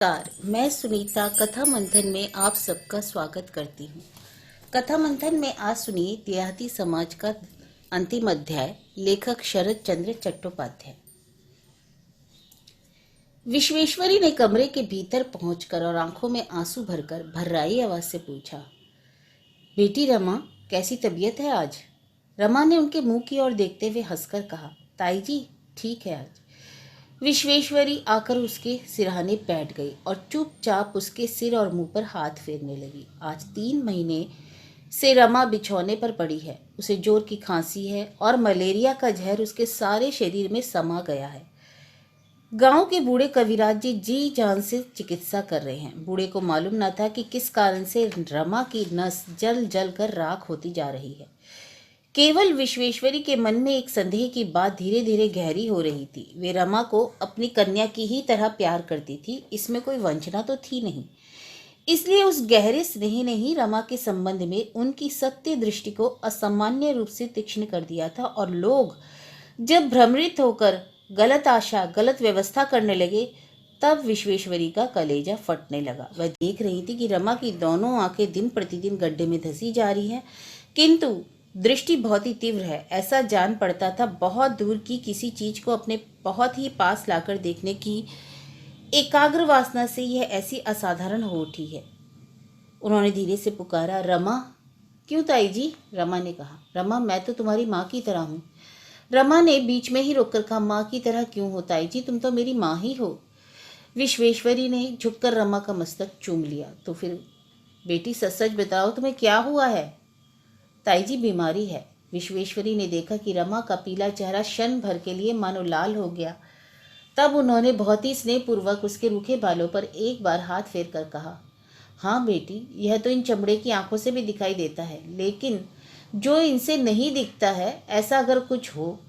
नमस्कार, मैं सुनीता कथा मंथन में आप सबका स्वागत करती हूँ। कथा मंथन में आज सुनिए देहाती समाज का अंतिम अध्याय, लेखक शरद चंद्र चट्टोपाध्याय। विश्वेश्वरी ने कमरे के भीतर पहुंचकर और आंखों में आंसू भरकर भर्राई आवाज से पूछा, बेटी रमा, कैसी तबीयत है आज? रमा ने उनके मुंह की ओर देखते हुए हंसकर कहा, ताई जी ठीक है आज। विश्वेश्वरी आकर उसके सिरहाने बैठ गई और चुपचाप उसके सिर और मुंह पर हाथ फेरने लगी। आज 3 महीने से रमा बिछौने पर पड़ी है। उसे जोर की खांसी है और मलेरिया का जहर उसके सारे शरीर में समा गया है। गांव के बूढ़े कविराज जी जान से चिकित्सा कर रहे हैं। बूढ़े को मालूम न था कि किस कारण से रमा की नस जल जल कर राख होती जा रही है। केवल विश्वेश्वरी के मन में एक संदेह की बात धीरे धीरे गहरी हो रही थी। वे रमा को अपनी कन्या की ही तरह प्यार करती थी, इसमें कोई वंचना तो थी नहीं। इसलिए उस गहरे स्नेह ने ही रमा के संबंध में उनकी सत्य दृष्टि को असामान्य रूप से तीक्ष्ण कर दिया था। और लोग जब भ्रमित होकर गलत आशा, गलत व्यवस्था करने लगे, तब विश्वेश्वरी का कलेजा फटने लगा। वह देख रही थी कि रमा की दोनों आंखें दिन प्रतिदिन गड्ढे में धंसी जा रही हैं, किंतु दृष्टि बहुत ही तीव्र है। ऐसा जान पड़ता था बहुत दूर की किसी चीज को अपने बहुत ही पास लाकर देखने की एकाग्र वासना से यह ऐसी असाधारण हो उठी है। उन्होंने धीरे से पुकारा, रमा। क्यों ताई जी? रमा ने कहा। रमा, मैं तो तुम्हारी माँ की तरह हूँ। रमा ने बीच में ही रोककर कहा, माँ की तरह क्यों हो ताई जी? तुम तो मेरी माँ ही हो। विश्वेश्वरी ने झुककर रमा का मस्तक चूम लिया। तो फिर बेटी सच सच बताओ, तुम्हें क्या हुआ है? ताई जी बीमारी है। विश्वेश्वरी ने देखा कि रमा का पीला चेहरा क्षण भर के लिए मानो लाल हो गया। तब उन्होंने बहुत ही स्नेहपूर्वक उसके रूखे बालों पर एक बार हाथ फेर कर कहा, हाँ बेटी, यह तो इन चमड़े की आंखों से भी दिखाई देता है, लेकिन जो इनसे नहीं दिखता है, ऐसा अगर कुछ हो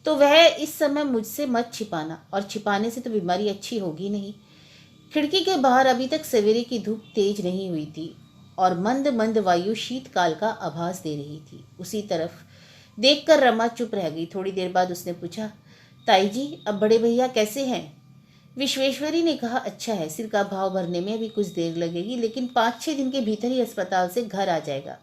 तो वह इस समय मुझसे मत छिपाना, और छिपाने से तो बीमारी अच्छी होगी नहीं। खिड़की के बाहर अभी तक सवेरे की धूप तेज नहीं हुई थी और मंद मंद वायु शीतकाल का आभास दे रही थी। उसी तरफ देखकर रमा चुप रह गई। थोड़ी देर बाद उसने पूछा, ताई जी, अब बड़े भैया कैसे हैं? विश्वेश्वरी ने कहा, अच्छा है। सिर का भाव भरने में अभी कुछ देर लगेगी, लेकिन 5-6 दिन के भीतर ही अस्पताल से घर आ जाएगा।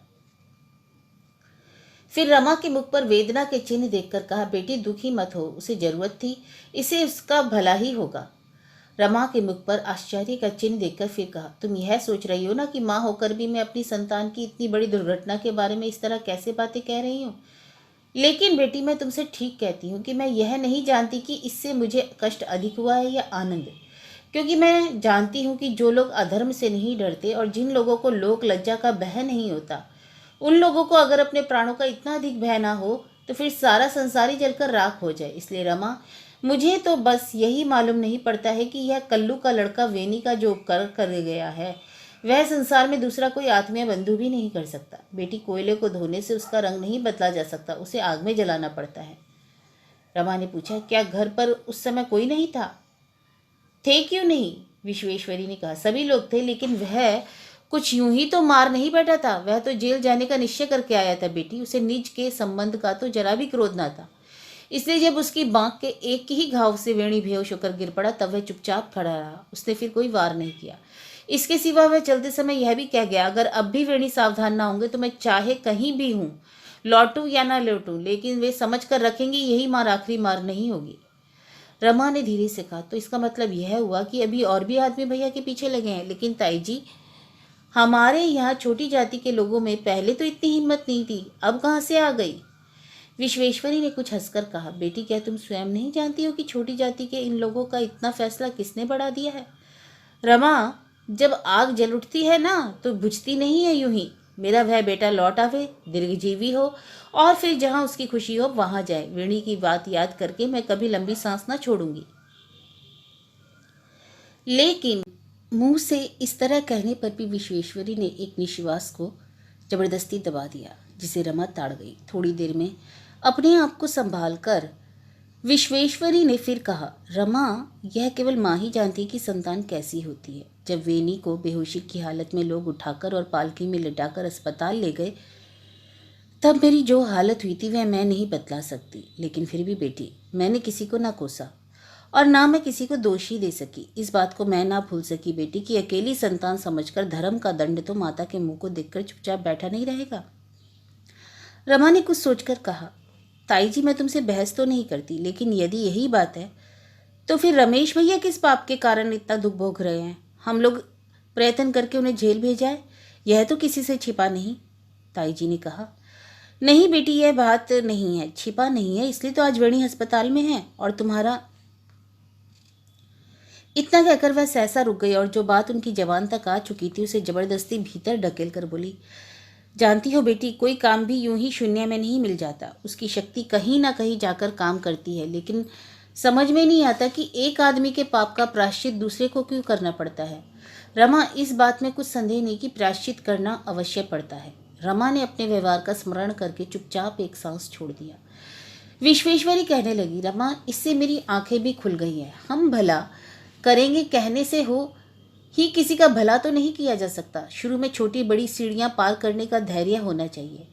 फिर रमा के मुख पर वेदना के चिन्ह देखकर कहा, बेटी दुखी मत हो, उसे जरूरत थी, इसे उसका भला ही होगा। रमा के मुख पर आश्चर्य का चिन्ह देखकर फिर कहा, तुम यह सोच रही हो ना कि माँ होकर भी मैं अपनी संतान की इतनी बड़ी दुर्घटना के बारे में इस तरह कैसे बातें कह रही हूँ? लेकिन बेटी, मैं तुमसे ठीक कहती हूँ कि मैं यह नहीं जानती कि इससे मुझे कष्ट अधिक हुआ है या आनंद, क्योंकि मैं जानती हूँ कि जो लोग अधर्म से नहीं डरते और जिन लोगों को लोक लज्जा का भय नहीं होता, उन लोगों को अगर अपने प्राणों का इतना अधिक भय ना हो तो फिर सारा संसार ही जलकर राख हो जाए। इसलिए रमा, मुझे तो बस यही मालूम नहीं पड़ता है कि यह कल्लू का लड़का वेनी का जो उपकार कर गया है, वह संसार में दूसरा कोई आत्मीय बंधु भी नहीं कर सकता। बेटी, कोयले को धोने से उसका रंग नहीं बदला जा सकता, उसे आग में जलाना पड़ता है। रमा ने पूछा, क्या घर पर उस समय कोई नहीं था? थे क्यों नहीं? विश्वेश्वरी ने कहा, सभी लोग थे, लेकिन वह कुछ यूं ही तो मार नहीं बैठा था। वह तो जेल जाने का निश्चय करके आया था बेटी। उसे निज के संबंध का तो जरा भी क्रोध ना था। इसलिए जब उसकी बांक के एक ही घाव से वेणी बेहोश होकर गिर पड़ा, तब वह चुपचाप खड़ा रहा। उसने फिर कोई वार नहीं किया। इसके सिवा वह चलते समय यह भी कह गया, अगर अब भी वेणी सावधान ना होंगे तो मैं चाहे कहीं भी हूँ, लौटूं या ना लौटूं, लेकिन वे समझ कर रखेंगे यही मार आखिरी मार नहीं होगी। रमा ने धीरे से कहा, तो इसका मतलब यह हुआ कि अभी और भी आदमी भैया के पीछे लगे हैं? लेकिन ताई जी, हमारे यहाँ छोटी जाति के लोगों में पहले तो इतनी हिम्मत नहीं थी, अब कहाँ से आ गई? विश्वेश्वरी ने कुछ हंसकर कहा, बेटी, क्या तुम स्वयं नहीं जानती हो कि छोटी जाति के इन लोगों का इतना फैसला किसने बढ़ा दिया है? रमा, जब आग जल उठती है ना तो बुझती नहीं है यूं ही। मेरा वह बेटा लौट आवे, दीर्घजीवी हो, और फिर जहां उसकी खुशी हो वहां जाए। वेणी की बात याद करके मैं कभी लंबी सांस ना छोड़ूंगी। लेकिन मुंह से इस तरह कहने पर भी विश्वेश्वरी ने एक निश्वास को जबरदस्ती दबा दिया, जिसे रमा ताड़ गई। थोड़ी देर में अपने आप को संभाल कर विश्वेश्वरी ने फिर कहा, रमा, यह केवल माँ ही जानती है कि संतान कैसी होती है। जब वेनी को बेहोशी की हालत में लोग उठाकर और पालकी में लिटाकर अस्पताल ले गए, तब मेरी जो हालत हुई थी वह मैं नहीं बतला सकती। लेकिन फिर भी बेटी, मैंने किसी को ना कोसा और ना मैं किसी को दोषी दे सकी। इस बात को मैं ना भूल सकी बेटी कि अकेली संतान समझकर धर्म का दंड तो माता के मुंह को देखकर चुपचाप बैठा नहीं रहेगा। रमा ने कुछ सोचकर कहा, ताई जी मैं तुमसे बहस तो नहीं करती, लेकिन यदि यही बात है तो फिर रमेश भैया किस पाप के कारण इतना दुख भोग रहे हैं? हम लोग प्रयत्न करके उन्हें जेल भेजाए, यह तो किसी से छिपा नहीं। ताई जी ने कहा, नहीं बेटी यह बात नहीं है, छिपा नहीं है, इसलिए तो आज वेणी अस्पताल में है। और तुम्हारा इतना कहकर वह सहसा रुक गई और जो बात उनकी जबान तक आ चुकी थी उसे जबरदस्ती भीतर ढकेल कर बोली, जानती हो बेटी, कोई काम भी यूं ही शून्य में नहीं मिल जाता, उसकी शक्ति कहीं ना कहीं जाकर काम करती है। लेकिन समझ में नहीं आता कि एक आदमी के पाप का प्रायश्चित दूसरे को क्यों करना पड़ता है। रमा इस बात में कुछ संदेह नहीं कि प्रायश्चित करना अवश्य पड़ता है। रमा ने अपने व्यवहार का स्मरण करके चुपचाप एक सांस छोड़ दिया। विश्वेश्वरी कहने लगी, रमा इससे मेरी आंखें भी खुल गई हैं। हम भला करेंगे कहने से हो ही किसी का भला तो नहीं किया जा सकता। शुरू में छोटी बड़ी सीढ़ियां पार करने का धैर्य होना चाहिए।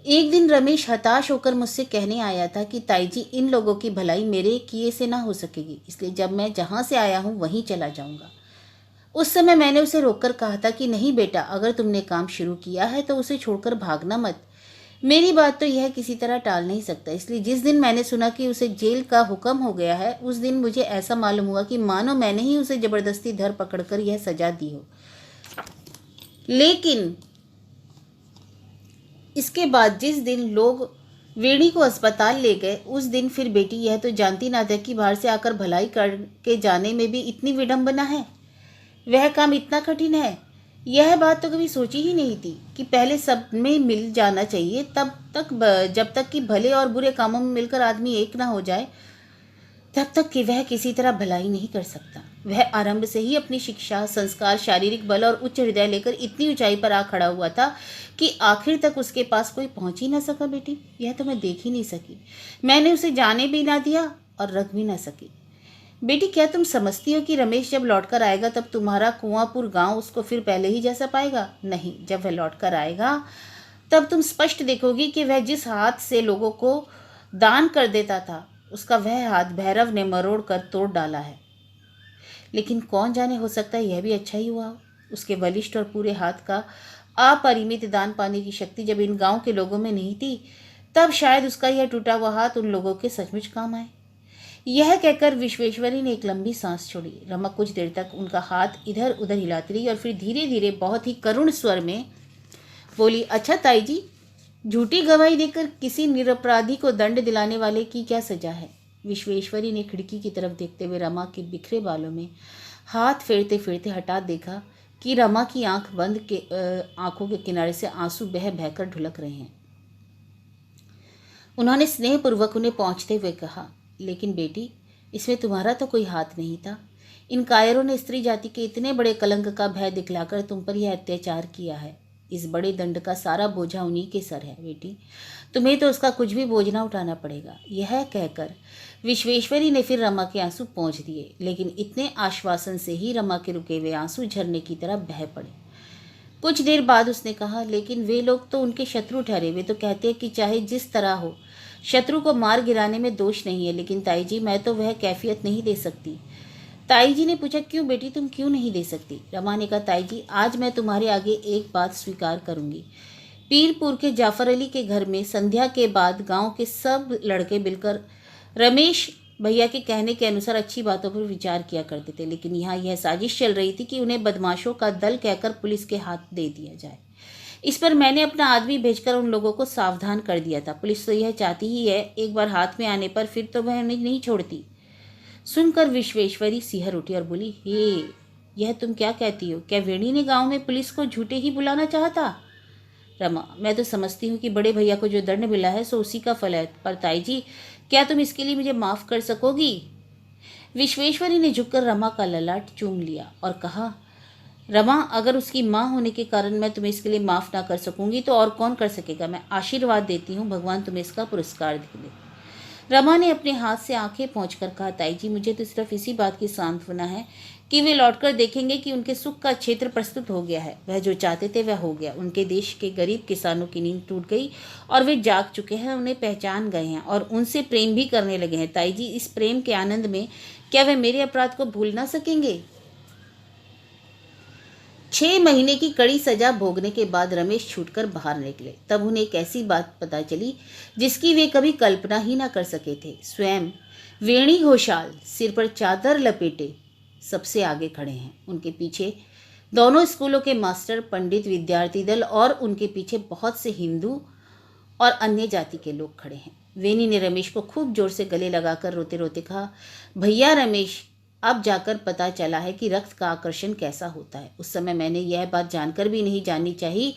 एक दिन रमेश हताश होकर मुझसे कहने आया था कि ताई जी इन लोगों की भलाई मेरे किए से ना हो सकेगी, इसलिए जब मैं जहां से आया हूं वहीं चला जाऊंगा। उस समय मैंने उसे रोककर कहा था कि नहीं बेटा, अगर तुमने काम शुरू किया है तो उसे छोड़कर भागना मत। मेरी बात तो यह किसी तरह टाल नहीं सकता, इसलिए जिस दिन मैंने सुना कि उसे जेल का हुक्म हो गया है उस दिन मुझे ऐसा मालूम हुआ कि मानो मैंने ही उसे जबरदस्ती धर पकड़कर यह सजा दी हो। लेकिन इसके बाद जिस दिन लोग वेणी को अस्पताल ले गए उस दिन फिर बेटी यह तो जानती ना था कि बाहर से आकर भलाई करके जाने में भी इतनी विडंबना है, वह काम इतना कठिन है। यह बात तो कभी सोची ही नहीं थी कि पहले सब में मिल जाना चाहिए, जब तक कि भले और बुरे कामों में मिलकर आदमी एक ना हो जाए तब तक कि वह किसी तरह भलाई नहीं कर सकता। वह आरंभ से ही अपनी शिक्षा, संस्कार, शारीरिक बल और उच्च हृदय लेकर इतनी ऊंचाई पर आ खड़ा हुआ था कि आखिर तक उसके पास कोई पहुंच ही ना सका। बेटी यह तो मैं देख ही नहीं सकी, मैंने उसे जाने भी ना दिया और रख भी ना सकी। बेटी क्या तुम समझती हो कि रमेश जब लौटकर आएगा तब तुम्हारा कुआंपुर गांव उसको फिर पहले ही जैसा पाएगा? नहीं, जब वह लौटकर आएगा तब तुम स्पष्ट देखोगी कि वह जिस हाथ से लोगों को दान कर देता था उसका वह हाथ भैरव ने मरोड़ कर तोड़ डाला है। लेकिन कौन जाने, हो सकता है यह भी अच्छा ही हुआ हो। उसके बलिष्ठ और पूरे हाथ का अपरिमित दान पाने की शक्ति जब इन गांव के लोगों में नहीं थी तब शायद उसका यह टूटा हुआ हाथ उन लोगों के सचमुच काम आए। यह कहकर विश्वेश्वरी ने एक लंबी सांस छोड़ी। रमा कुछ देर तक उनका हाथ इधर उधर हिलाती रही और फिर धीरे धीरे बहुत ही करुण स्वर में बोली, अच्छा ताई जी, झूठी गवाही देकर किसी निरपराधी को दंड दिलाने वाले की क्या सजा है? विश्वेश्वरी ने खिड़की की तरफ देखते हुए रमा के बिखरे बालों में हाथ फेरते फेरते हठात देखा कि रमा की आंखों के किनारे से आंसू बह बहकर ढुलक रहे हैं। उन्होंने स्नेहपूर्वक उन्हें पहुंचते हुए कहा, लेकिन बेटी इसमें तुम्हारा तो कोई हाथ नहीं था। इन कायरों ने स्त्री जाति के इतने बड़े कलंक का भय दिखलाकर तुम पर यह अत्याचार किया है। इस बड़े दंड का सारा बोझा उन्हीं के सर है बेटी, तुम्हें तो उसका कुछ भी बोझ ना उठाना पड़ेगा। यह कहकर विश्वेश्वरी ने फिर रमा के आंसू पोंछ दिए, लेकिन इतने आश्वासन से ही रमा के रुके हुए आंसू झरने की तरह बह पड़े। कुछ देर बाद उसने कहा, लेकिन वे लोग तो उनके शत्रु ठहरे, वे तो कहते हैं कि चाहे जिस तरह हो शत्रु को मार गिराने में दोष नहीं है। लेकिन ताई जी मैं तो वह कैफियत नहीं दे सकती। ताई जी ने पूछा, क्यों बेटी, तुम क्यों नहीं दे सकती? रमा ने कहा, ताई जी आज मैं तुम्हारे आगे एक बात स्वीकार करूंगी। पीरपुर के जाफर अली के घर में संध्या के बाद गांव के सब लड़के मिलकर रमेश भैया के कहने के अनुसार अच्छी बातों पर विचार किया करते थे, लेकिन यहाँ यह साजिश चल रही थी कि उन्हें बदमाशों का दल कहकर पुलिस के हाथ दे दिया जाए। इस पर मैंने अपना आदमी भेजकर उन लोगों को सावधान कर दिया था। पुलिस तो यह चाहती ही है, एक बार हाथ में आने पर फिर तो वह उन्हें नहीं छोड़ती। सुनकर विश्वेश्वरी सिहर उठी और बोली, हे यह तुम क्या कहती हो? क्या वेणी ने गांव में पुलिस को झूठे ही बुलाना चाहा था? रमा, मैं तो समझती हूँ कि बड़े भैया को जो दंड मिला है सो उसी का फल है, पर ताई जी क्या तुम इसके लिए मुझे माफ कर सकोगी? विश्वेश्वरी ने झुककर रमा का ललाट चूम लिया और कहा, रमा अगर उसकी माँ होने के कारण मैं तुम्हें इसके लिए माफ ना कर सकूंगी तो और कौन कर सकेगा? मैं आशीर्वाद देती हूँ, भगवान तुम्हें इसका पुरस्कार दे। रमा ने अपने हाथ से आंखें पोंछकर कहा, ताई जी मुझे तो सिर्फ इसी बात की सांत्वना है कि वे लौटकर देखेंगे कि उनके सुख का क्षेत्र प्रस्तुत हो गया है। वह जो चाहते थे वह हो गया। उनके देश के गरीब किसानों की नींद टूट गई और वे जाग चुके हैं, उन्हें पहचान गए हैं और उनसे प्रेम भी करने लगे हैं। ताई जी इस प्रेम के आनंद में क्या वे मेरे अपराध को भूल ना सकेंगे? 6 महीने की कड़ी सजा भोगने के बाद रमेश छूटकर बाहर निकले। तब उन्हें एक ऐसी बात पता चली जिसकी वे कभी कल्पना ही ना कर सके थे। स्वयं वेणी घोषाल सिर पर चादर लपेटे सबसे आगे खड़े हैं। उनके पीछे दोनों स्कूलों के मास्टर, पंडित, विद्यार्थी दल और उनके पीछे बहुत से हिंदू और अन्य जाति के लोग खड़े हैं। वेणी ने रमेश को खूब जोर से गले लगाकर रोते रोते कहा, भैया रमेश, अब जाकर पता चला है कि रक्त का आकर्षण कैसा होता है। उस समय मैंने यह बात जानकर भी नहीं जाननी चाहिए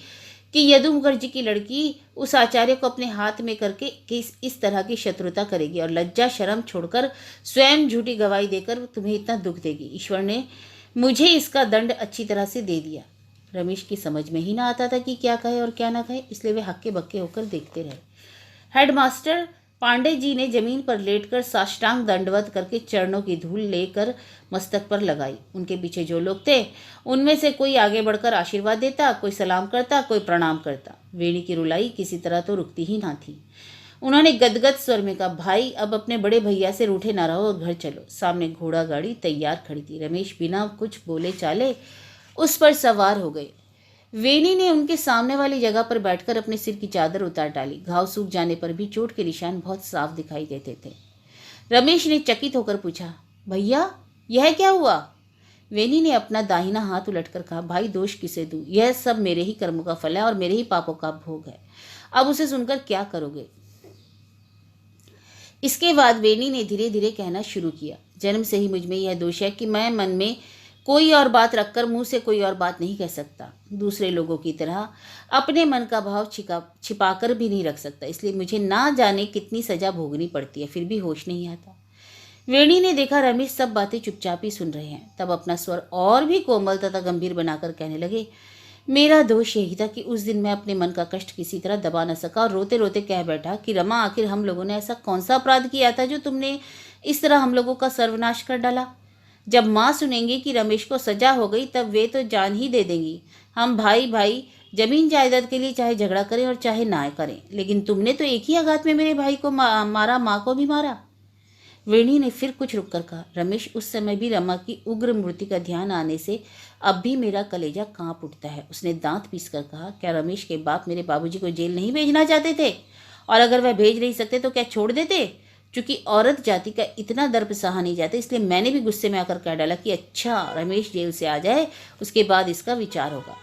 कि यदु मुखर्जी की लड़की उस आचार्य को अपने हाथ में करके इस तरह की शत्रुता करेगी और लज्जा शर्म छोड़कर स्वयं झूठी गवाही देकर तुम्हें इतना दुख देगी। ईश्वर ने मुझे इसका दंड अच्छी तरह से दे दिया। रमेश की समझ में ही ना आता था कि क्या कहे और क्या ना कहे, इसलिए वे हक्के बक्के होकर देखते रहे। हेडमास्टर पांडे जी ने जमीन पर लेटकर साष्टांग दंडवत करके चरणों की धूल लेकर मस्तक पर लगाई। उनके पीछे जो लोग थे उनमें से कोई आगे बढ़कर आशीर्वाद देता, कोई सलाम करता, कोई प्रणाम करता। वेणी की रुलाई किसी तरह तो रुकती ही ना थी। उन्होंने गदगद स्वर में कहा, भाई अब अपने बड़े भैया से रूठे ना रहो और घर चलो। सामने घोड़ा गाड़ी तैयार खड़ी थी। रमेश बिना कुछ बोले चाले उस पर सवार हो गए। वेणी ने उनके सामने वाली जगह पर बैठकर अपने सिर की चादर उतार डाली। घाव सूख जाने पर भी चोट के निशान बहुत साफ दिखाई देते थे। रमेश ने चकित होकर पूछा, भैया यह क्या हुआ? वेणी ने अपना दाहिना हाथ उलटकर कहा, भाई दोष किसे दूं? यह सब मेरे ही कर्मों का फल है और मेरे ही पापों का भोग है। अब उसे सुनकर क्या करोगे? इसके बाद वेणी ने धीरे धीरे कहना शुरू किया, जन्म से ही मुझ में यह दोष है कि मैं मन में कोई और बात रखकर मुंह से कोई और बात नहीं कह सकता। दूसरे लोगों की तरह अपने मन का भाव छिपाकर भी नहीं रख सकता। इसलिए मुझे ना जाने कितनी सजा भोगनी पड़ती है, फिर भी होश नहीं आता। वेणी ने देखा रमेश सब बातें चुपचाप ही सुन रहे हैं। तब अपना स्वर और भी कोमल तथा गंभीर बनाकर कहने लगे, मेरा दोष यही था कि उस दिन मैं अपने मन का कष्ट किसी तरह दबा न सका और रोते रोते कह बैठा कि रमा, आखिर हम लोगों ने ऐसा कौन सा अपराध किया था जो तुमने इस तरह हम लोगों का सर्वनाश कर डाला। जब माँ सुनेंगी कि रमेश को सजा हो गई तब वे तो जान ही दे देंगी। हम भाई भाई जमीन जायदाद के लिए चाहे झगड़ा करें और चाहे ना करें, लेकिन तुमने तो एक ही आघात में मेरे भाई को मारा, माँ को भी मारा। वेणी ने फिर कुछ रुककर कहा, रमेश, उस समय भी रमा की उग्र मूर्ति का ध्यान आने से अब भी मेरा कलेजा कांप उठता है। उसने दांत पीसकर कहा, क्या रमेश के बाप मेरे बाबूजी को जेल नहीं भेजना चाहते थे? और अगर वह भेज नहीं सकते तो क्या छोड़ देते? चूंकि औरत जाति का इतना दर्प सहा नहीं जाता, इसलिए मैंने भी गुस्से में आकर कह डाला कि अच्छा, रमेश जेल से आ जाए, उसके बाद इसका विचार होगा।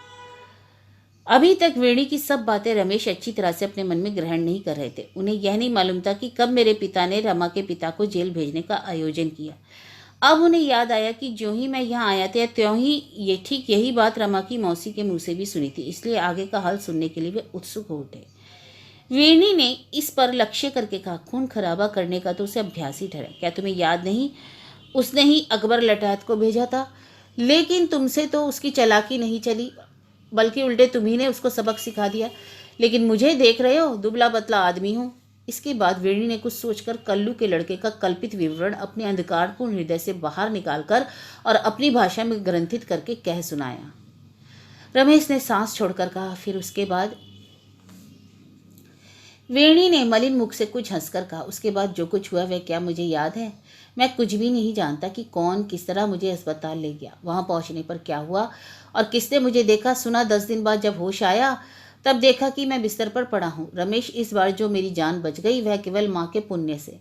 अभी तक वेणी की सब बातें रमेश अच्छी तरह से अपने मन में ग्रहण नहीं कर रहे थे। उन्हें यह नहीं मालूम था कि कब मेरे पिता ने रमा के पिता को जेल भेजने का आयोजन किया। अब उन्हें याद आया कि ज्यों ही मैं यहाँ आया था त्यों ही ये ठीक यही बात रमा की मौसी के मुंह से भी सुनी थी। इसलिए आगे का हाल सुनने के लिए वे उत्सुक हो उठे। वेणी ने इस पर लक्ष्य करके कहा, खून खराबा करने का तो उसे अभ्यास ही ठहरा। क्या तुम्हें याद नहीं, उसने ही अकबर लठात को भेजा था, लेकिन तुमसे तो उसकी चालाकी नहीं चली, बल्कि उल्टे तुम्ही ने उसको सबक सिखा दिया। लेकिन मुझे देख रहे हो, दुबला पतला आदमी हूँ। इसके बाद वेणी ने कुछ सोचकर कल्लू के लड़के का कल्पित विवरण अपने अंधकारपूर्ण हृदय से बाहर निकालकर और अपनी भाषा में ग्रंथित करके कह सुनाया। रमेश ने सांस छोड़कर कहा, फिर उसके बाद? वेणी ने मलिन मुख से कुछ हंसकर कहा, उसके बाद जो कुछ हुआ वह क्या मुझे याद है? मैं कुछ भी नहीं जानता कि कौन किस तरह मुझे अस्पताल ले गया, वहां पहुंचने पर क्या हुआ और किसने मुझे देखा सुना। 10 दिन बाद जब होश आया तब देखा कि मैं बिस्तर पर पड़ा हूँ। रमेश, इस बार जो मेरी जान बच गई वह केवल माँ के पुण्य से।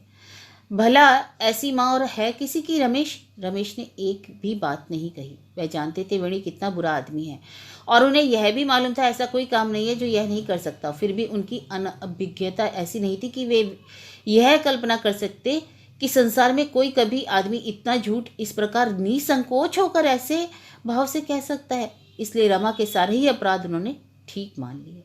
भला ऐसी माँ और है किसी की? रमेश ने एक भी बात नहीं कही। वह जानते थे वेणी कितना बुरा आदमी है और उन्हें यह भी मालूम था ऐसा कोई काम नहीं है जो यह नहीं कर सकता। फिर भी उनकी अनभिज्ञता ऐसी नहीं थी कि वे यह कल्पना कर सकते कि संसार में कोई कभी आदमी इतना झूठ इस प्रकार निसंकोच होकर ऐसे भाव से कह सकता है। इसलिए रमा के सारे ही अपराध उन्होंने ठीक मान लिए।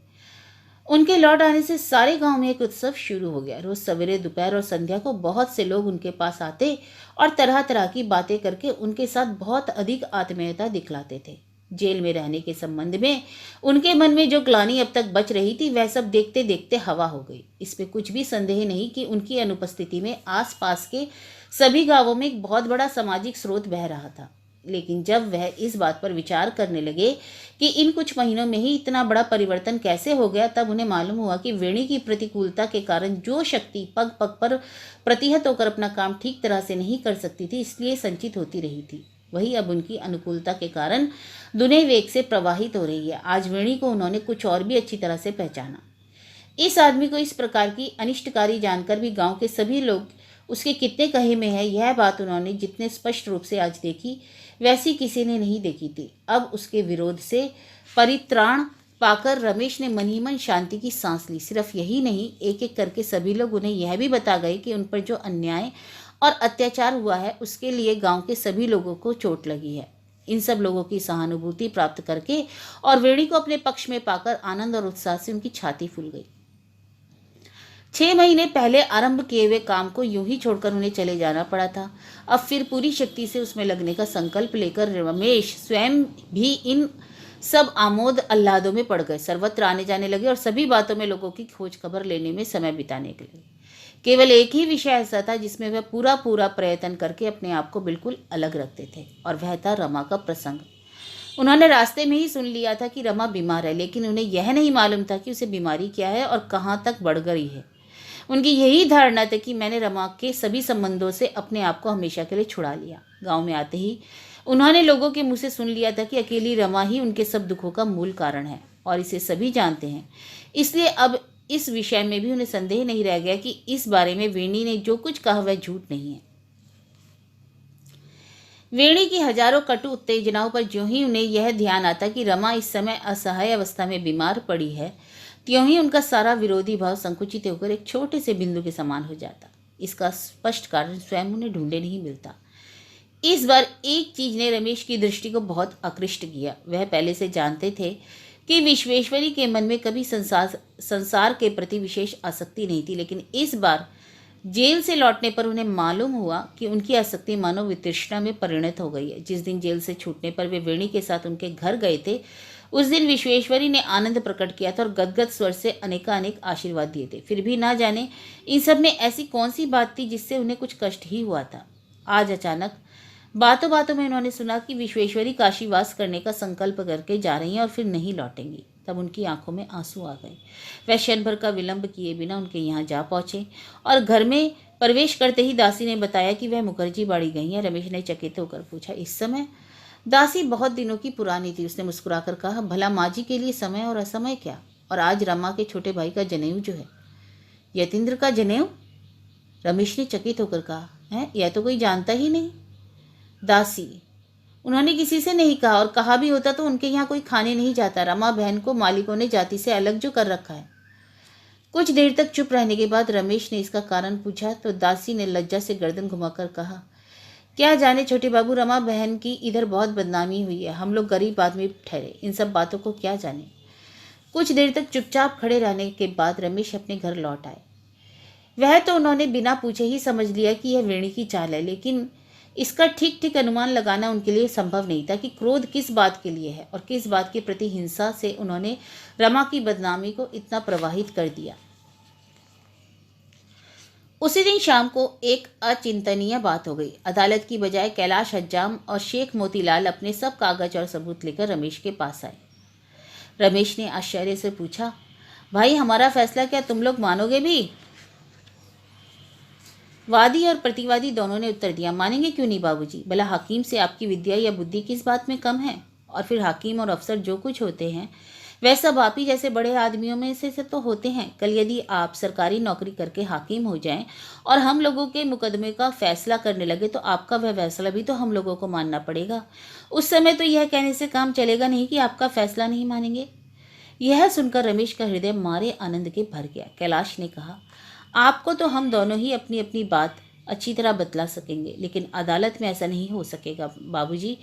उनके लौट आने से सारे गांव में एक उत्सव शुरू हो गया। रोज सवेरे, दोपहर और संध्या को बहुत से लोग उनके पास आते और तरह तरह की बातें करके उनके साथ बहुत अधिक आत्मीयता दिखलाते थे। जेल में रहने के संबंध में उनके मन में जो ग्लानि अब तक बच रही थी वह सब देखते देखते हवा हो गई। इसमें कुछ भी संदेह नहीं कि उनकी अनुपस्थिति में आसपास के सभी गांवों में एक बहुत बड़ा सामाजिक स्रोत बह रहा था। लेकिन जब वह इस बात पर विचार करने लगे कि इन कुछ महीनों में ही इतना बड़ा परिवर्तन कैसे हो गया, तब उन्हें मालूम हुआ कि वेणी की प्रतिकूलता के कारण जो शक्ति पग पग पर प्रतिहत होकर अपना काम ठीक तरह से नहीं कर सकती थी, इसलिए संचित होती रही थी, वही अब उनकी अनुकूलता के कारण दुने वेग से प्रवाहित हो रही है। आज वेणी को उन्होंने कुछ और भी अच्छी तरह से पहचाना। इस आदमी को इस प्रकार की अनिष्टकारी जानकर भी गांव के सभी लोग उसके कितने कहे में है, यह बात उन्होंने जितने स्पष्ट रूप से आज देखी, वैसी किसी ने नहीं देखी थी। अब उसके विरोध से परित्राण पाकर रमेश ने मन ही मन शांति की सांस ली। सिर्फ यही नहीं, एक एक करके सभी लोग उन्हें यह भी बता गए कि उन पर जो अन्याय और अत्याचार हुआ है, उसके लिए गांव के सभी लोगों को चोट लगी है। इन सब लोगों की सहानुभूति प्राप्त करके और वेणी को अपने पक्ष में पाकर आनंद और उत्साह से उनकी छाती फूल गई। 6 महीने पहले आरंभ किए हुए काम को यूं ही छोड़कर उन्हें चले जाना पड़ा था। अब फिर पूरी शक्ति से उसमें लगने का संकल्प लेकर रमेश स्वयं भी इन सब आमोद आह्लादों में पड़ गए। सर्वत्र आने जाने लगे और सभी बातों में लोगों की खोज खबर लेने में समय बिताने लगे। केवल एक ही विषय ऐसा था जिसमें वह पूरा प्रयत्न करके अपने आप को बिल्कुल अलग रखते थे, और वह था रमा का प्रसंग। उन्होंने रास्ते में ही सुन लिया था कि रमा बीमार है, लेकिन उन्हें यह नहीं मालूम था कि उसे बीमारी क्या है और कहाँ तक बढ़ गई है। उनकी यही धारणा थी कि मैंने रमा के सभी संबंधों से अपने आप को हमेशा के लिए छुड़ा लिया। गांव में आते ही उन्होंने लोगों के मुंह से सुन लिया था कि अकेली रमा ही उनके सब दुखों का मूल कारण है, और इसे सभी जानते हैं। इसलिए अब इस विषय में भी उन्हें संदेह नहीं रह गया कि इस बारे में वेणी ने जो कुछ कहा वह झूठ नहीं है। वेणी की हजारों कटु उत्तेजनाओं पर ज्यों ही उन्हें यह ध्यान आता कि रमा इस समय असहाय अवस्था में बीमार पड़ी है, त्यों ही उनका सारा विरोधी भाव संकुचित होकर एक छोटे से बिंदु के समान हो जाता। इसका स्पष्ट कारण स्वयं उन्हें ढूंढे नहीं मिलता। इस बार एक चीज ने रमेश की दृष्टि को बहुत आकृष्ट किया। वह पहले से जानते थे कि विश्वेश्वरी के मन में कभी संसार के प्रति विशेष आसक्ति नहीं थी, लेकिन इस बार जेल से लौटने पर उन्हें मालूम हुआ कि उनकी आसक्ति मानो वितृष्णा में परिणत हो गई है। जिस दिन जेल से छूटने पर वे वेणी के साथ उनके घर गए थे, उस दिन विश्वेश्वरी ने आनंद प्रकट किया था और गदगद स्वर से अनेकानेक आशीर्वाद दिए थे। फिर भी ना जाने इन सब में ऐसी कौन सी बात थी जिससे उन्हें कुछ कष्ट ही हुआ था। आज अचानक बातों बातों में उन्होंने सुना कि विश्वेश्वरी काशीवास करने का संकल्प करके जा रही हैं और फिर नहीं लौटेंगी। तब उनकी आंखों में आंसू आ गए। वह क्षण भर का विलंब किए बिना उनके यहाँ जा पहुंचे और घर में प्रवेश करते ही दासी ने बताया कि वह मुखर्जी बाड़ी गई हैं। रमेश ने चकित होकर पूछा, इस समय? दासी बहुत दिनों की पुरानी थी। उसने मुस्कुराकर कहा, भला माँ जी के लिए समय और असमय क्या? और आज रमा के छोटे भाई का जनेऊ जो है। यतीन्द्र का जनेऊ? रमेश ने चकित होकर कहा, है यह तो कोई जानता ही नहीं। दासी, उन्होंने किसी से नहीं कहा, और कहा भी होता तो उनके यहाँ कोई खाने नहीं जाता। रमा बहन को मालिकों ने जाति से अलग जो कर रखा है। कुछ देर तक चुप रहने के बाद रमेश ने इसका कारण पूछा तो दासी ने लज्जा से गर्दन घुमाकर कहा, क्या जाने छोटे बाबू, रमा बहन की इधर बहुत बदनामी हुई है। हम लोग गरीब आदमी ठहरे, इन सब बातों को क्या जाने। कुछ देर तक चुपचाप खड़े रहने के बाद रमेश अपने घर लौट आए। वह तो उन्होंने बिना पूछे ही समझ लिया कि यह वेणी की चाल है, लेकिन इसका ठीक ठीक अनुमान लगाना उनके लिए संभव नहीं था कि क्रोध किस बात के लिए है और किस बात के प्रति हिंसा से उन्होंने रमा की बदनामी को इतना प्रवाहित कर दिया। उसी दिन शाम को एक अचिंतनीय बात हो गई। अदालत की बजाय कैलाश हज्जाम और शेख मोतीलाल अपने सब कागज और सबूत लेकर रमेश के पास आए। रमेश ने आश्चर्य से पूछा, भाई हमारा फैसला क्या तुम लोग मानोगे भी? वादी और प्रतिवादी दोनों ने उत्तर दिया, मानेंगे क्यों नहीं बाबूजी। भला हकीम से आपकी विद्या या बुद्धि किस बात में कम है? और फिर हाकिम और अफसर जो कुछ होते हैं वह सब आप ही जैसे बड़े आदमियों में से तो होते हैं। कल यदि आप सरकारी नौकरी करके हाकिम हो जाएं और हम लोगों के मुकदमे का फैसला करने लगे तो आपका वह फैसला भी तो हम लोगों को मानना पड़ेगा। उस समय तो यह कहने से काम चलेगा नहीं कि आपका फैसला नहीं मानेंगे। यह सुनकर रमेश का हृदय मारे आनंद के भर गया। कैलाश ने कहा, आपको तो हम दोनों ही अपनी अपनी बात अच्छी तरह बतला सकेंगे, लेकिन अदालत में ऐसा नहीं हो सकेगा बाबूजी।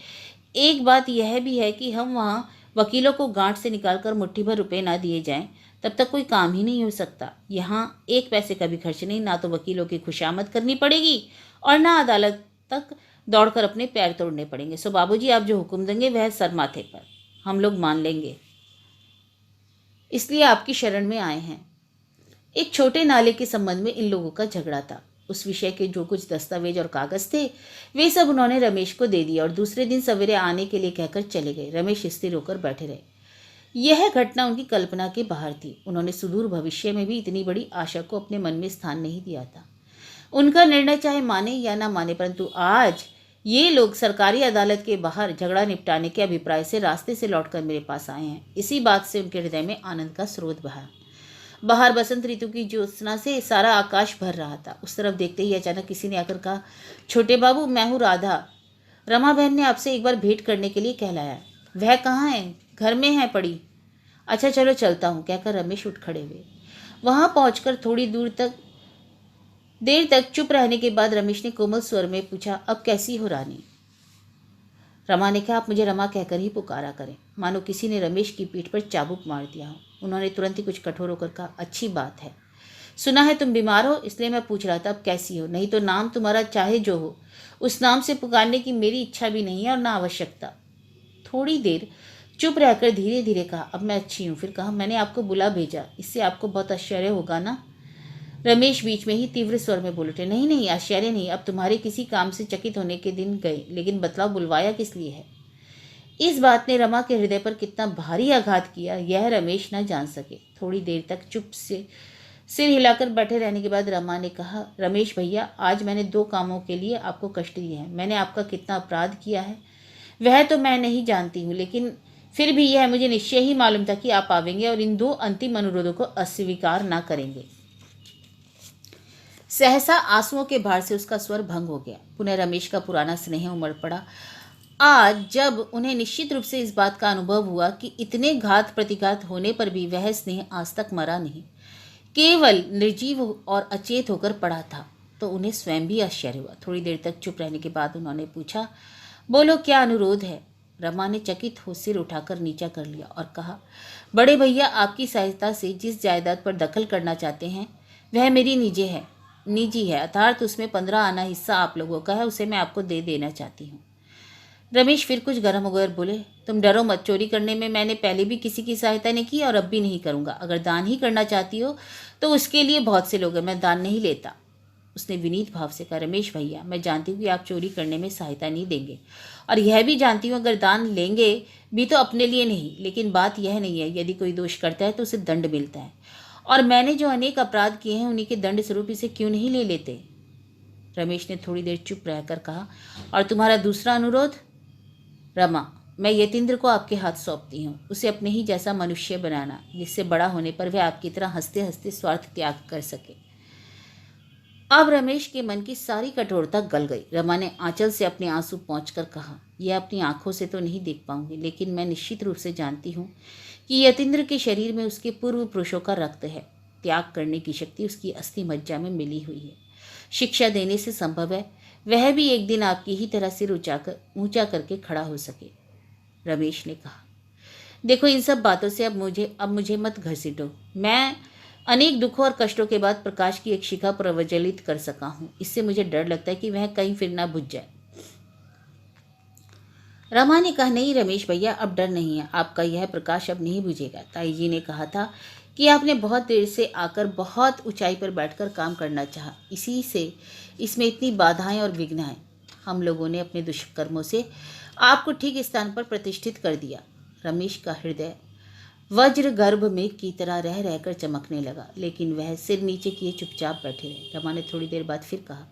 एक बात यह भी है कि हम वहाँ वकीलों को गांठ से निकालकर मुट्ठी भर रुपए ना दिए जाएं तब तक कोई काम ही नहीं हो सकता। यहाँ एक पैसे का भी खर्च नहीं, ना तो वकीलों की खुशामद करनी पड़ेगी और ना अदालत तक दौड़कर अपने पैर तोड़ने पड़ेंगे। सो बाबूजी आप जो हुक्म देंगे वह सर माथे पर हम लोग मान लेंगे, इसलिए आपकी शरण में आए हैं। एक छोटे नाले के संबंध में इन लोगों का झगड़ा था। उस विषय के जो कुछ दस्तावेज और कागज थे वे सब उन्होंने रमेश को दे दिया और दूसरे दिन सवेरे आने के लिए कहकर चले गए। रमेश स्थिर होकर बैठे रहे। यह घटना उनकी कल्पना के बाहर थी। उन्होंने सुदूर भविष्य में भी इतनी बड़ी आशा को अपने मन में स्थान नहीं दिया था। उनका निर्णय चाहे माने या ना माने, परंतु आज ये लोग सरकारी अदालत के बाहर झगड़ा निपटाने के अभिप्राय से रास्ते से लौटकर मेरे पास आए हैं। इसी बात से उनके हृदय में आनंद का स्रोत बहा। बाहर बसंत ऋतु की ज्योत्सना से सारा आकाश भर रहा था। उस तरफ देखते ही अचानक किसी ने आकर कहा, छोटे बाबू, मैं हूँ राधा। रमा बहन ने आपसे एक बार भेंट करने के लिए कहलाया। वह कहाँ है? घर में है पड़ी। अच्छा चलो चलता हूँ, कहकर रमेश उठ खड़े हुए। वहां पहुंचकर थोड़ी देर तक चुप रहने के बाद रमेश ने कोमल स्वर में पूछा, अब कैसी हो रानी? रमा ने कहा, आप मुझे रमा कहकर ही पुकारा करें, मानो किसी ने रमेश की पीठ पर चाबुक मार दिया हो। उन्होंने तुरंत ही कुछ कठोर होकर कहा, अच्छी बात है। सुना है तुम बीमार हो, इसलिए मैं पूछ रहा था अब कैसी हो। नहीं तो नाम तुम्हारा चाहे जो हो, उस नाम से पुकारने की मेरी इच्छा भी नहीं है और ना आवश्यकता। थोड़ी देर चुप रहकर धीरे धीरे कहा, अब मैं अच्छी हूँ। फिर कहा, मैंने आपको बुला भेजा, इससे आपको बहुत आश्चर्य होगा ना? रमेश बीच में ही तीव्र स्वर में बोल उठे, नहीं नहीं, आश्चर्य नहीं। अब तुम्हारे किसी काम से चकित होने के दिन गए, लेकिन बतलाओ बुलवाया किस लिए है? इस बात ने रमा के हृदय पर कितना भारी आघात किया यह रमेश न जान सके। थोड़ी देर तक चुप से सिर हिलाकर बैठे रहने के बाद रमा ने कहा, रमेश भैया, आज मैंने 2 कामों के लिए आपको कष्ट दिए हैं। मैंने आपका कितना अपराध किया है वह तो मैं नहीं जानती हूँ, लेकिन फिर भी यह मुझे निश्चय ही मालूम था कि आप आवेंगे और इन 2 अंतिम अनुरोधों को अस्वीकार ना करेंगे। सहसा आंसुओं के भार से उसका स्वर भंग हो गया। पुनः रमेश का पुराना स्नेह उमड़ पड़ा। आज जब उन्हें निश्चित रूप से इस बात का अनुभव हुआ कि इतने घात प्रतिघात होने पर भी वह स्नेह आज तक मरा नहीं, केवल निर्जीव और अचेत होकर पड़ा था, तो उन्हें स्वयं भी आश्चर्य हुआ। थोड़ी देर तक चुप रहने के बाद उन्होंने पूछा, बोलो क्या अनुरोध है? रमा ने चकित हो सिर उठाकर नीचा कर लिया और कहा, बड़े भैया, आपकी सहायता से जिस जायदाद पर दखल करना चाहते हैं वह मेरी निजी है, अर्थात उसमें 15 आना हिस्सा आप लोगों का है, उसे मैं आपको दे देना चाहती हूँ। रमेश फिर कुछ गर्म होकर बोले, तुम डरो मत, चोरी करने में मैंने पहले भी किसी की सहायता नहीं की और अब भी नहीं करूँगा। अगर दान ही करना चाहती हो तो उसके लिए बहुत से लोग हैं, मैं दान नहीं लेता। उसने विनीत भाव से कहा, रमेश भैया, मैं जानती हूँ कि आप चोरी करने में सहायता नहीं देंगे और यह भी जानती हूँ अगर दान लेंगे भी तो अपने लिए नहीं, लेकिन बात यह नहीं है, यदि कोई दोष करता है तो उसे दंड मिलता है और मैंने जो अनेक अपराध किए हैं उन्हीं के दंड स्वरूप इसे क्यों नहीं ले लेते? रमेश ने थोड़ी देर चुप रहकर कहा, और तुम्हारा दूसरा अनुरोध? रमा, मैं यतीन्द्र को आपके हाथ सौंपती हूँ, उसे अपने ही जैसा मनुष्य बनाना, जिससे बड़ा होने पर वह आपकी तरह हंसते हंसते स्वार्थ त्याग कर सके। अब रमेश के मन की सारी कठोरता गल गई। रमा ने आंचल से अपने आंसू पोंछकर कहा, यह अपनी आंखों से तो नहीं देख पाऊंगी, लेकिन मैं निश्चित रूप से जानती हूँ कि यतीन्द्र के शरीर में उसके पूर्व पुरुषों का रक्त है। त्याग करने की शक्ति उसकी अस्थि मज्जा में मिली हुई है। शिक्षा देने से संभव है वह भी एक दिन आपकी ही तरह सिर ऊंचा करके खड़ा हो सके। रमेश ने कहा, देखो, इन सब बातों से अब मुझे मत घसीटो। मैं अनेक दुखों और कष्टों के बाद प्रकाश की एक शिखा प्रज्वलित कर सका हूँ। इससे मुझे डर लगता है कि वह कहीं फिर ना बुझ जाए। रमा ने कहा, नहीं रमेश भैया, अब डर नहीं है, आपका यह प्रकाश अब नहीं बुझेगा। ताई जी ने कहा था कि आपने बहुत देर से आकर बहुत ऊंचाई पर बैठकर काम करना चाहा, इसी से इसमें इतनी बाधाएं और विघ्न हैं। हम लोगों ने अपने दुष्कर्मों से आपको ठीक स्थान पर प्रतिष्ठित कर दिया। रमेश का हृदय वज्र गर्भ में की तरह रह रहकर चमकने लगा, लेकिन वह सिर नीचे किए चुपचाप बैठे रहे। रमा ने थोड़ी देर बाद फिर कहा,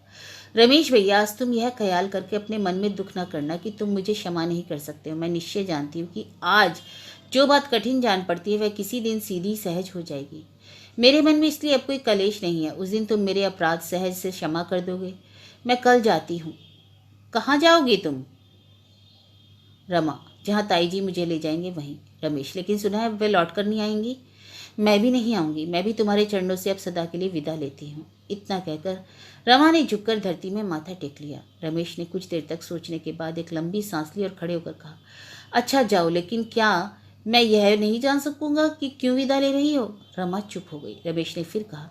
रमेश भैया, आज तुम यह ख्याल करके अपने मन में दुख न करना कि तुम मुझे क्षमा नहीं कर सकते हो। मैं निश्चय जानती हूँ कि आज जो बात कठिन जान पड़ती है वह किसी दिन सीधी सहज हो जाएगी। मेरे मन में इसलिए अब कोई कलेश नहीं है। उस दिन तुम मेरे अपराध सहज से क्षमा कर दोगे। मैं कल जाती हूँ। कहाँ जाओगी तुम? रमा, जहाँ ताई जी मुझे ले जाएंगे वहीं। रमेश, लेकिन सुना है वे लौट कर नहीं आएंगी। मैं भी नहीं आऊँगी, मैं भी तुम्हारे चरणों से अब सदा के लिए विदा लेती हूँ। इतना कहकर रमा ने झुककर धरती में माथा टेक लिया। रमेश ने कुछ देर तक सोचने के बाद एक लंबी सांस ली और खड़े होकर कहा, अच्छा जाओ, लेकिन क्या मैं यह नहीं जान सकूंगा कि क्यों विदा ले रही हो? रमा चुप हो गई। रमेश ने फिर कहा,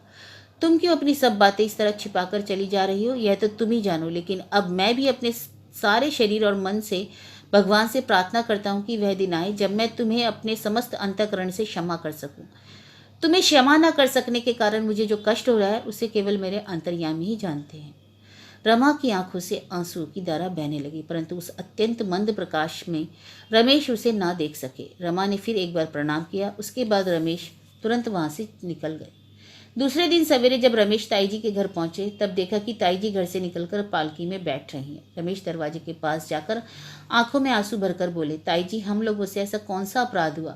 तुम क्यों अपनी सब बातें इस तरह छिपाकर चली जा रही हो? यह तो तुम ही जानो, लेकिन अब मैं भी अपने सारे शरीर और मन से भगवान से प्रार्थना करता हूँ कि वह दिन आए जब मैं तुम्हें अपने समस्त अंतःकरण से क्षमा कर सकूं। तुम्हें क्षमा न कर सकने के कारण मुझे जो कष्ट हो रहा है उसे केवल मेरे अंतर्यामी ही जानते हैं। रमा की आंखों से आंसू की धारा बहने लगी, परंतु उस अत्यंत मंद प्रकाश में रमेश उसे ना देख सके। रमा ने फिर एक बार प्रणाम किया। उसके बाद रमेश तुरंत वहां से निकल गए। दूसरे दिन सवेरे जब रमेश ताईजी के घर पहुंचे तब देखा कि ताईजी घर से निकलकर पालकी में बैठ रही हैं। रमेश दरवाजे के पास जाकर आंखों में आंसू भरकर बोले, ताईजी, हम लोगों से ऐसा कौन सा अपराध हुआ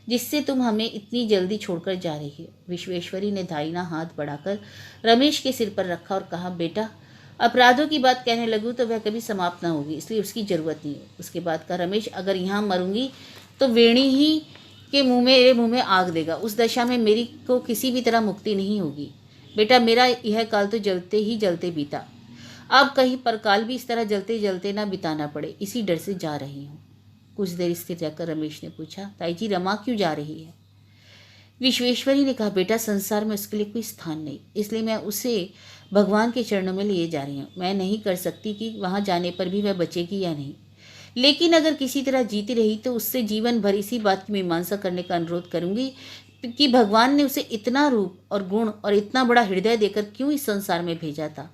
जिससे तुम हमें इतनी जल्दी छोड़कर जा रही हो? विश्वेश्वरी ने दाहिना हाथ बढ़ाकर रमेश के सिर पर रखा और कहा, बेटा, अपराधों की बात कहने लगूँ तो वह कभी समाप्त न होगी, इसलिए उसकी जरूरत नहीं है। उसके बाद का, रमेश, अगर यहाँ मरूंगी तो वेणी ही के मेरे मुंह में आग देगा। उस दशा में मेरी को किसी भी तरह मुक्ति नहीं होगी। बेटा, मेरा यह काल तो जलते ही जलते बीता, अब कहीं परकाल भी इस तरह जलते जलते ना बिताना पड़े, इसी डर से जा रही हूँ। कुछ देर स्थिर रहकर रमेश ने पूछा, ताईजी, रमा क्यों जा रही है? विश्वेश्वरी ने कहा, बेटा, संसार में उसके लिए कोई स्थान नहीं, इसलिए मैं उसे भगवान के चरणों में लिए जा रही हूँ। मैं नहीं कर सकती कि वहाँ जाने पर भी वह बचेगी या नहीं, लेकिन अगर किसी तरह जीती रही तो उससे जीवन भर इसी बात की मीमांसा करने का अनुरोध करूंगी कि भगवान ने उसे इतना रूप और गुण और इतना बड़ा हृदय देकर क्यों इस संसार में भेजा था,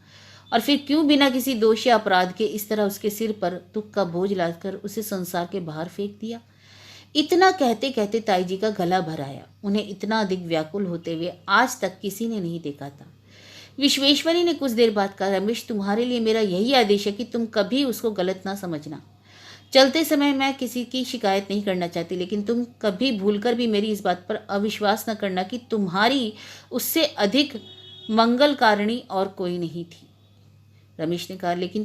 और फिर क्यों बिना किसी दोष या अपराध के इस तरह उसके सिर पर दुख का बोझ लादकर उसे संसार के बाहर फेंक दिया। इतना कहते कहते ताईजी का गला भर आया। उन्हें इतना अधिक व्याकुल होते हुए आज तक किसी ने नहीं देखा था। विश्वेश्वरी ने कुछ देर बाद कहा, रमेश, तुम्हारे लिए मेरा यही आदेश है कि तुम कभी उसको गलत ना समझना। चलते समय मैं किसी की शिकायत नहीं करना चाहती, लेकिन तुम कभी भूलकर भी मेरी इस बात पर अविश्वास न करना कि तुम्हारी उससे अधिक मंगलकारिणी और कोई नहीं थी। रमेश ने कहा, लेकिन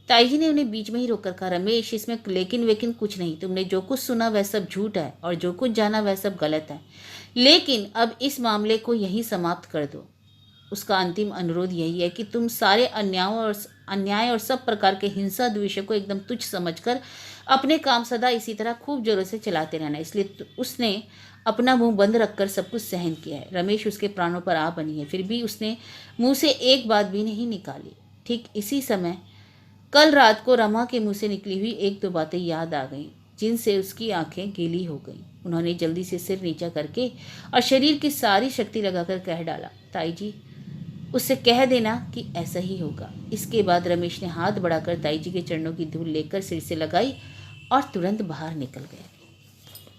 ताईजी ने उन्हें बीच में ही रोककर कहा, रमेश, इसमें लेकिन वेकिन कुछ नहीं। तुमने जो कुछ सुना वह सब झूठ है और जो कुछ जाना वह सब गलत है, लेकिन अब इस मामले को यहीं समाप्त कर दो। उसका अंतिम अनुरोध यही है कि तुम सारे अन्याय और सब प्रकार के हिंसा द्वेष को एकदम तुच्छ समझकर अपने काम सदा इसी तरह खूब जोरों से चलाते रहना। इसलिए उसने अपना मुंह बंद रखकर सब कुछ सहन किया है। रमेश उसके प्राणों पर आ बनी है, फिर भी उसने मुंह से एक बात भी नहीं निकाली। ठीक इसी समय कल रात को रमा के मुंह से निकली हुई एक दो बातें याद आ गईं, जिनसे उसकी आंखें गीली हो गईं। उन्होंने जल्दी से सिर नीचा करके और शरीर की सारी शक्ति लगाकर कह डाला, ताईजी, उससे कह देना कि ऐसा ही होगा। इसके बाद रमेश ने हाथ बढ़ाकर ताईजी के चरणों की धूल लेकर सिर से लगाई और तुरंत बाहर निकल गया।